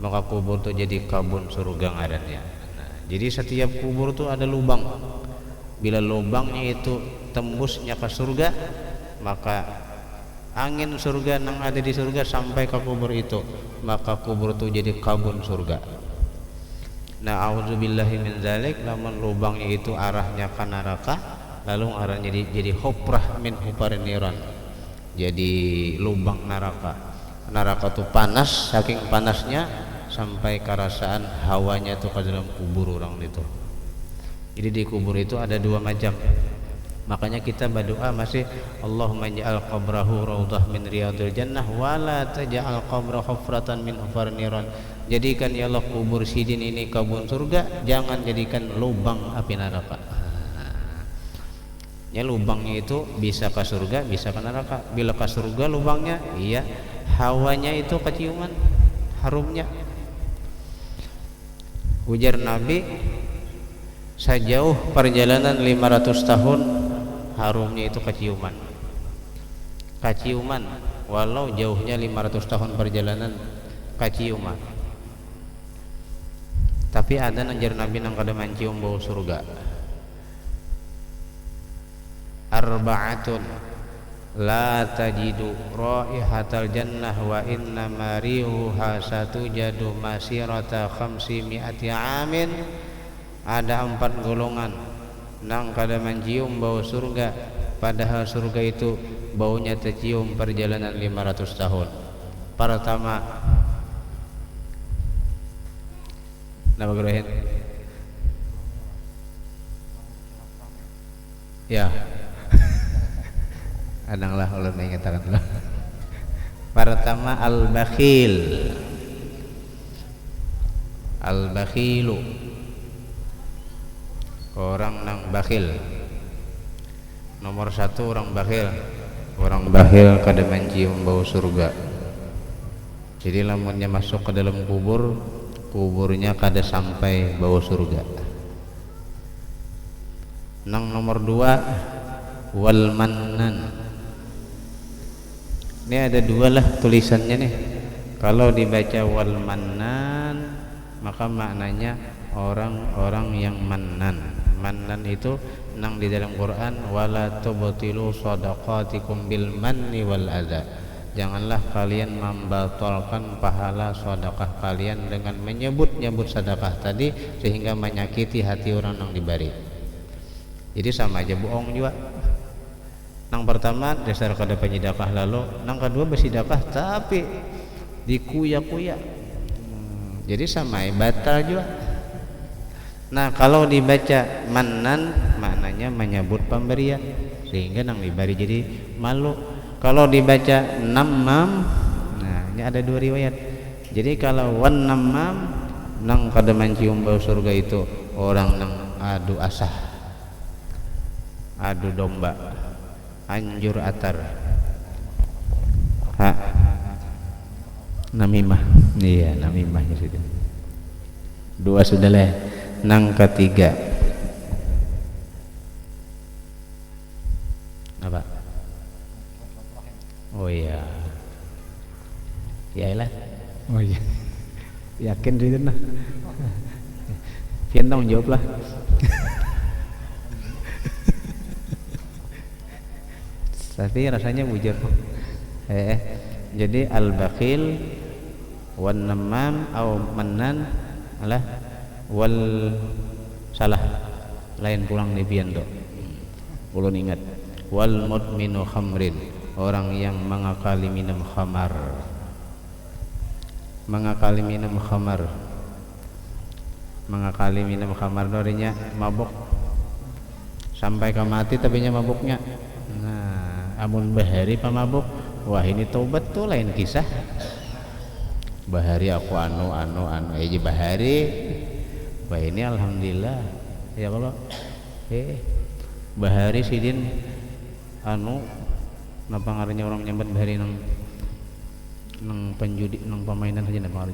maka kubur itu jadi kabun surga ngarannya. Jadi setiap kubur itu ada lubang. Bila lubangnya itu tembusnya ke surga, maka angin surga yang ada di surga sampai ke kubur itu, maka kubur itu jadi kabun surga. Nah, auzubillahi min zalik, namun lubangnya itu arahnya ke neraka, lalu arahnya jadi huprah min huparin niran, jadi lubang neraka. Neraka itu panas, saking panasnya sampai kerasaan hawanya tuh ke dalam kubur orang itu. Jadi di kubur itu ada 2 macam. Makanya kita berdoa masih Allahumma ja'al qabrahu raudhah min riyadil jannah wa la taj'al qabra hufratan min hufarin niran. Jadikan ya Allah kubur sidin ini kabun surga, jangan jadikan lubang api neraka. Ya, lubangnya itu bisa ke surga, bisa ke neraka. Bila ke surga lubangnya, iya, hawanya itu keciuman, harumnya. Ujar Nabi, sejauh perjalanan 500 tahun harumnya itu keciuman. Keciuman walau jauhnya 500 tahun perjalanan keciuman. Tapi ada ujar Nabi nang kada mencium bau surga. Arba'atun la tajidu raihatal jannah wa inna marihuha satujadu masirata 500 amin. Ada 4 golongan nang kada mencium bau surga, padahal surga itu baunya tercium perjalanan 500 tahun. Pertama, nama gerohin ya adanglah Allah mengatakan lah. Pertama al-bakhil, al-bakhilu, orang nang bakhil. Nomor 1 orang bakhil. Orang bakhil kada mencium bau surga. Jadi lamunnya masuk ke dalam kubur, kuburnya kada sampai bau surga. Nang nomor 2 wal mannan. Ini ada 2 lah tulisannya nih. Kalau dibaca wal mannan maka maknanya orang-orang yang mannan. Mannan itu nang di dalam Quran, wala tubtilu shadaqatikum bil manni wal adza. Janganlah kalian membatalkan pahala sedekah kalian dengan menyebut-nyebut sedekah tadi sehingga menyakiti hati orang yang diberi. Jadi sama aja bohong juga. Nang pertama dasar kada penyedekah, lalu nang kedua bersedekah tapi dikuya-kuya. Jadi sama batal juga. Nah, kalau dibaca mannan maknanya menyebut pemberian sehingga nang diberi jadi malu. Kalau dibaca namam, nah ini ada 2 riwayat. Jadi kalau wan namam nang kada mencium bau surga itu orang nang adu asah, adu domba, anjur atar, namimah. Iya, namimahnya sudah 2 sudah lah. Nang ketiga apa? Oh iya, ya lah. Oh iya, yakin itu nah. Pian tanggung jawab lah. Tapi rasanya bujur. Jadi al-bakhil wan namam au mannan alah wal salah lain pulang di pian tu. Ulun ingat wal mudminu khamrin, orang yang mengakali minum khamar. Mengakali minum khamar. Mengakali minum khamar dorinya mabuk sampai ke mati tapi nya mabuknya. Nah, amun bahari pamabuk, wah ini taubat tuh lain kisah. Bahari aku anu bahari. Wah ini alhamdulillah ya kalau bahari sidin anu napa ngarannya orang nyambat bahari nang penjudi nang permainan saja napa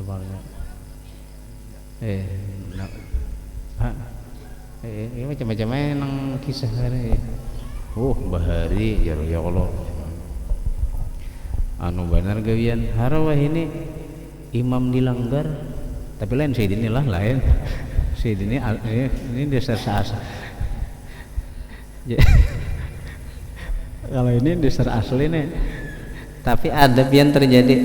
ngarannya ini macam-macam nang kisah hari bahari ya Allah anu benar gawian harawah ini imam dilanggar. Tapi lain Sayyid inilah lain. Sayyid ini dasar asli. Kalau ini dasar asli nih. Tapi adab yang terjadi.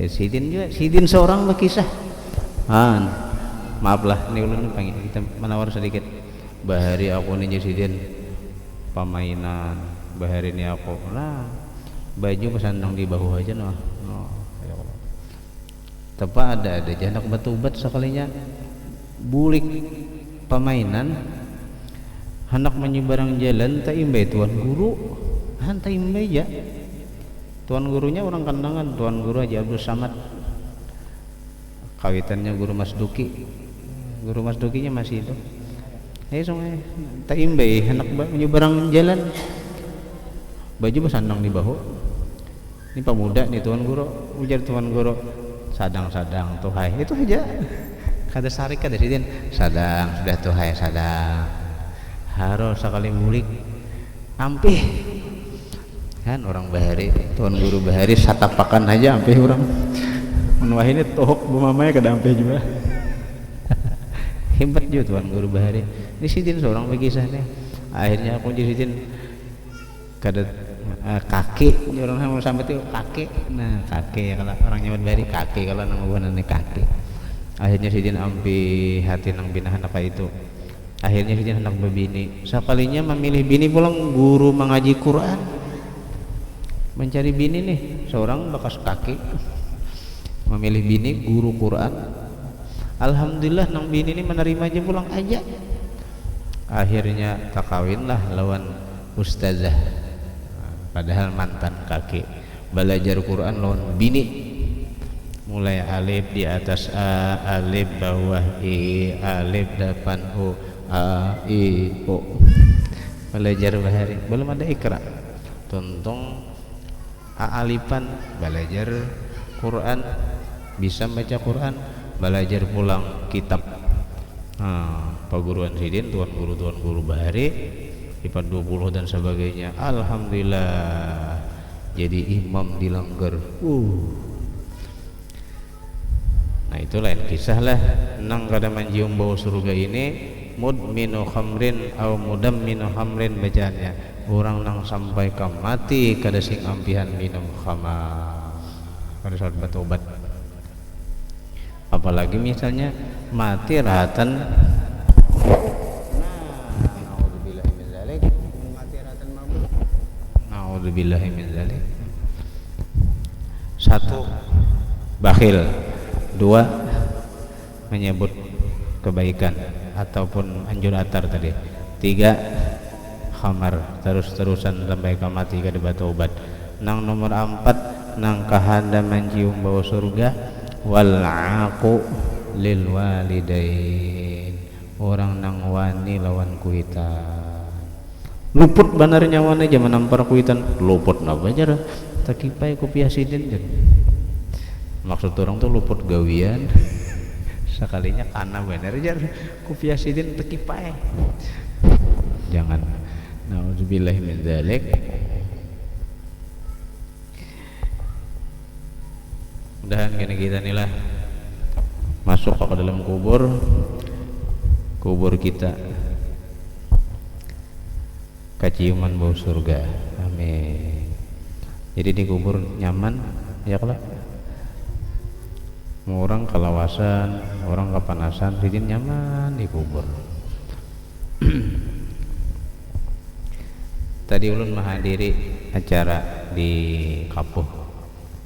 Sayyidin juga. Sayyidin seorang berkisah. Maaflah, ini ulun panggil kita menawar sedikit. Bahari aku nih Sayyidin pemainan. Bahari ini aku. Nah, baju pesandang di bahu aja noh. Tepat ada janak batubat sekalinya bulik pemainan hendak menyeberang jalan tak imbai tuan guru hantar imbai ya tuan gurunya orang kandangan, tuan guru Haji Abdul Samad, kawitannya guru Mas Duki, guru Mas Dukinya masih itu sungai tak imbai hendak menyeberang jalan baju bersandang di bahu. Ini pemuda nih tuan guru, ujar tuan guru sadang-sadang tuhai itu aja kada sarik kada sidin sadang sudah tuhai sadang harus sekali mulik ampih kan orang bahari tuan guru bahari satapakan aja ampih orang menwah ini tohok bumamanya kada ampih juga. Hebat juga tuan guru bahari ini sidin seorang berkisahnya akhirnya aku jadi sidin kada kaki orang mau sampai itu kaki. Nah kaki ya kalau orang nyebut bahari kaki, kalau nama buanannya kaki. Akhirnya sidin ampi hati nang binahan apa itu. Akhirnya sidin hendak berbini. Sekalinya memilih bini pulang guru mengaji Quran. Mencari bini nih seorang bekas kaki. Memilih bini guru Quran. Alhamdulillah nang bini ini menerima aja pulang aja. Akhirnya tak kawinlah lawan ustazah. Padahal mantan kaki belajar Quran lawan bini mulai alif di atas a, alif bawah i, alif depan u, a, i, o. Belajar bahari belum ada ikra. Tuntung Alipan belajar Quran, bisa baca Quran, belajar pulang kitab. Perguruan sidin tuan guru bahari IPA 20 dan sebagainya. Alhamdulillah jadi imam di Langgar. Nah itu lain kisah lah. Nang kada mencium bau surga ini mudminu khamrin au mudamminu khamrin bacaannya. Orang nang sampai ke mati kada sing ampihan minum khamar, kada saat bertobat. Apalagi misalnya mati rahatan. Naudzubillahi min dzalik. Mati rahatan mabuk. Naudzubillahi min dzalik. Satu, bakhil. Dua, menyebut kebaikan ataupun anjur atar tadi. Tiga, khamar terus-terusan sampai ke mati kada bertobat. Nang nomor 4, nang kahanda mencium bau surga, wal aqu lil walidain. Orang nang wani lawan kuitan. Luput benar nyawane zaman nampar kuitan, luput napa jar takipai kopiah sidin jar. Maksud orang tuh luput gawian sekalinya kana bener jar kopiah sidin takipai. Jangan. Nauzubillahi min dzalik. Mudahan kini kita inilah masuk ke dalam kubur kita kaciuman bau surga. Amin. Jadi di kubur nyaman ya kalau orang kalawasan, orang kepanasan, jadi nyaman di kubur. Tadi ulun menghadiri acara di Kapuh,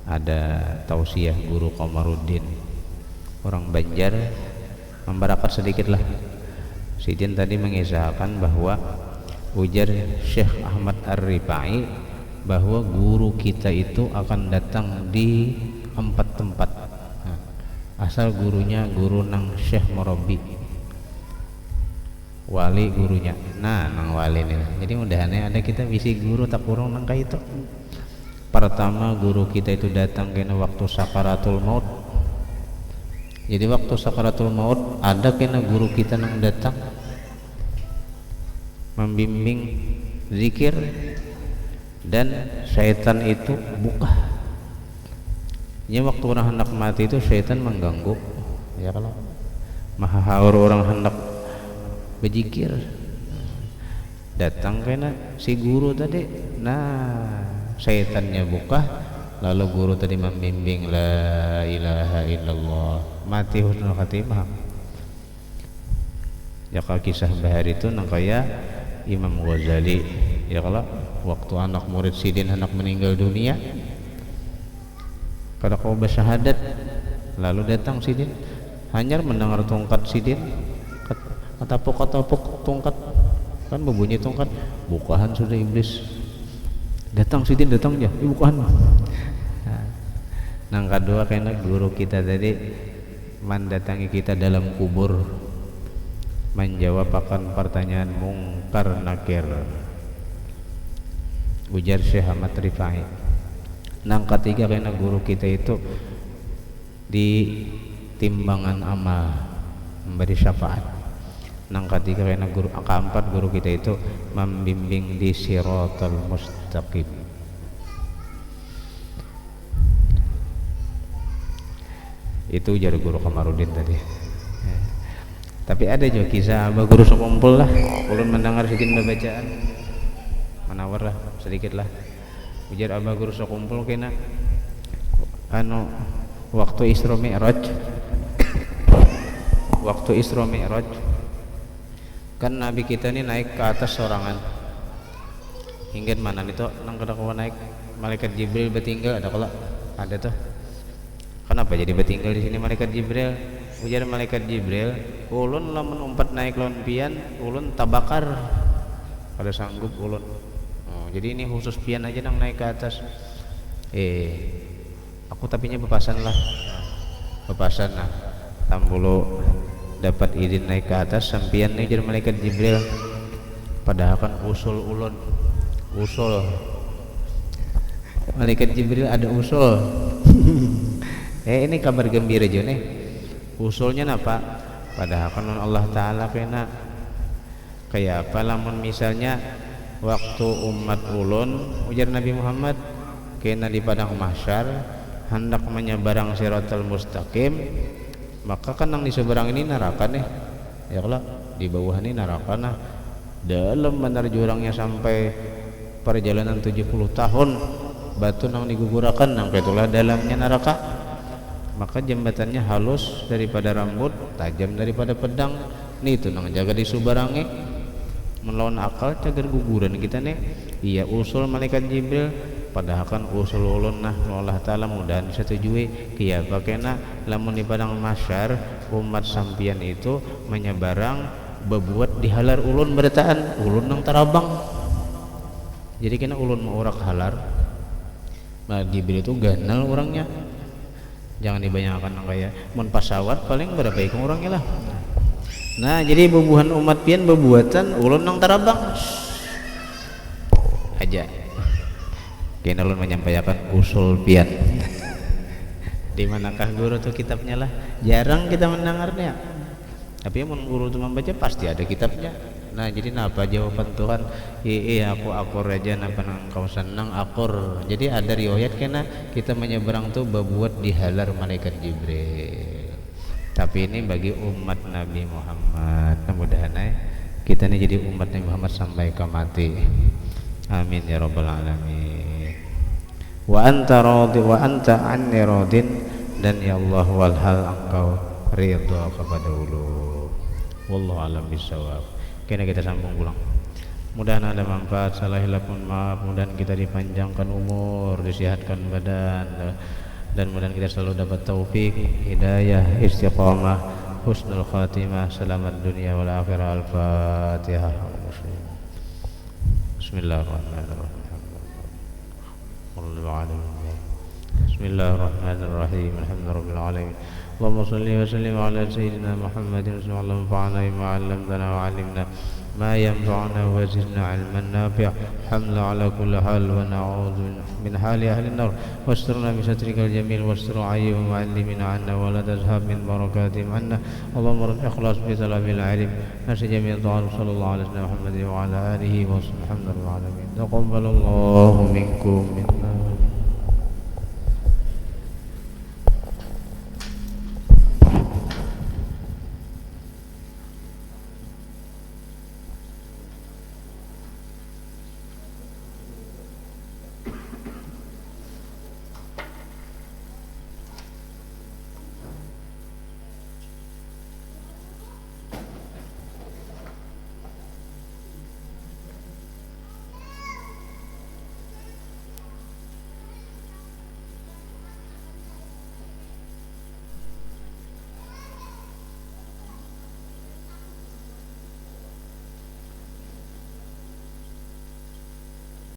ada tausiah guru Komarudin orang Banjar, membarakat sedikit lah. Sidin tadi mengisahkan bahwa ujar Syekh Ahmad Ar-Rifai bahwa guru kita itu akan datang di 4 tempat. Asal gurunya guru nang Syekh Murabi, wali gurunya. Nah nang wali nih. Jadi mudahannya ada kita bisi guru tak kurang nang kayak itu. Pertama guru kita itu datang kena waktu sakaratul maut. Jadi waktu sakaratul maut ada kena guru kita nang datang membimbing zikir dan syaitan itu buka. Ya waktu orang hendak mati itu syaitan mengganggu. Ya kalau mahaur orang hendak berzikir datang kena si guru tadi. Nah syaitannya buka, lalu guru tadi membimbing la ilaha illallah, mati husnul khatimah. Ya kalau kisah bahar itu nang kaya Imam Ghazali ya kalau waktu anak murid sidin hendak meninggal dunia kada kau bersyahadat, lalu datang sidin hanyar mendengar tongkat sidin ketapuk tongkat kan berbunyi tongkat, bukahan sudah iblis. Datang sidin datang ya bukahan. Nang kedua kena guru kita tadi mendatangi kita dalam kubur, menjawab akan pertanyaan mungkar nakir, ujar Syekh Ahmad Rifai. Nang ketiga kena guru kita itu di timbangan amal memberi syafaat. Nang ketiga kena guru, keempat guru kita itu membimbing di siratal mustaqim. Itu ujar guru Kamarudin tadi. Tapi ada juga kisah abah guru sekumpul lah, ulun mendengar sedikit bacaan menawar lah sedikit lah. Ujar abah guru sekumpul kena waktu Isra Mi'raj kan Nabi kita ini naik ke atas sorangan hingga mana itu nang kada kawan naik malaikat Jibril bertinggal ada tuh. Kenapa jadi bertinggal di sini malaikat Jibril? Ujar malaikat Jibril, ulun lamun umpat naik lawan pian, ulun tabakar kada sanggup ulun. Jadi ini khusus pian aja nang naik ke atas. Aku tapinya bepasan lah. Bepasan nah. Tambulu dapat izin naik ke atas sampian nih jadi malaikat Jibril. Padahal kan usul ulun. Usul. Malaikat Jibril ada usul. Ini kabar gembira aja nih. Usulnya apa? Padahal kan Allah Ta'ala kena kayak apa lamun misalnya waktu umat ulun ujar Nabi Muhammad kena di padang mahsyar hendak menyeberang siratal mustaqim, maka kan yang di seberang ini neraka nih ya kalau di bawah ini neraka. Nah dalam benar jurangnya sampai perjalanan 70 tahun batu nang digugurakan nang itulah dalamnya neraka. Maka jembatannya halus daripada rambut, tajam daripada pedang. Nih itu nang jaga di subarangi melawan akal cagar guguran kita nih. Iya usul malaikat Jibril, padahal kan usul ulun nah Allah Ta'ala mudahan setujui kia pakena lamun di padang mahsyar umat sampian itu menyebarang bebuat di halar ulun bertaan ulun nang tarabang. Jadi kena ulun mau urak halar, nah Jibril itu ganal orangnya. Jangan dibayangkan kayak mun pesawat paling berapa ikung orangnya lah. Nah jadi bubuhan umat pian bebuatan ulun nang tarabang aja. Kena ulun menyampaikan usul pian. Di manakah guru tuh kitabnya lah? Jarang kita mendengarnya. Tapi mun guru tuh membaca pasti ada kitabnya. Nah jadi napa jawaban Tuhan? Iya aku akur aja napa engkau senang akur. Jadi ada riwayat kena kita menyeberang tuh berbuat di halar malaikat Jibril. Tapi ini bagi umat Nabi Muhammad. Mudah-mudahan kita ini jadi umat Nabi Muhammad sampai ke mati. Amin ya rabbal alamin. Wa anta radhi wa anta anni radin, dan ya Allah walhal engkau ridha kepada ulu. Wallahu a'lam bishawab. Kena kita sambung pulang. Mudahan ada manfaat, salah hilaf pun maaf. Mudahan kita dipanjangkan umur, disihatkan badan, dan mudahan kita selalu dapat taufik, hidayah, istiqamah, husnul khatimah, selamat dunia wal akhirah. Al-Fatihah. Bismillahirrahmanirrahim. Bismillahirrahmanirrahim. Alhamdulillahirabbil alamin. اللهم صل وسلم على سيدنا محمد رسول الله وانفعنا بما علمتنا وعلمنا ما ينفعنا وزدنا علما نافعا. الحمد على كل حال ونعوذ من حال أهل النار. واسترنا بسترك الجميل واستر عيبهم وعلمنا عنا ولا تذهب من بركاتهم عنا. اللهم رب اخلاص بطلب العلم نسي جميع الدعاء صلى الله عليه وسلم محمد وعلى آله وصحبه الحمد لله العالمين. تقبل الله منكم منا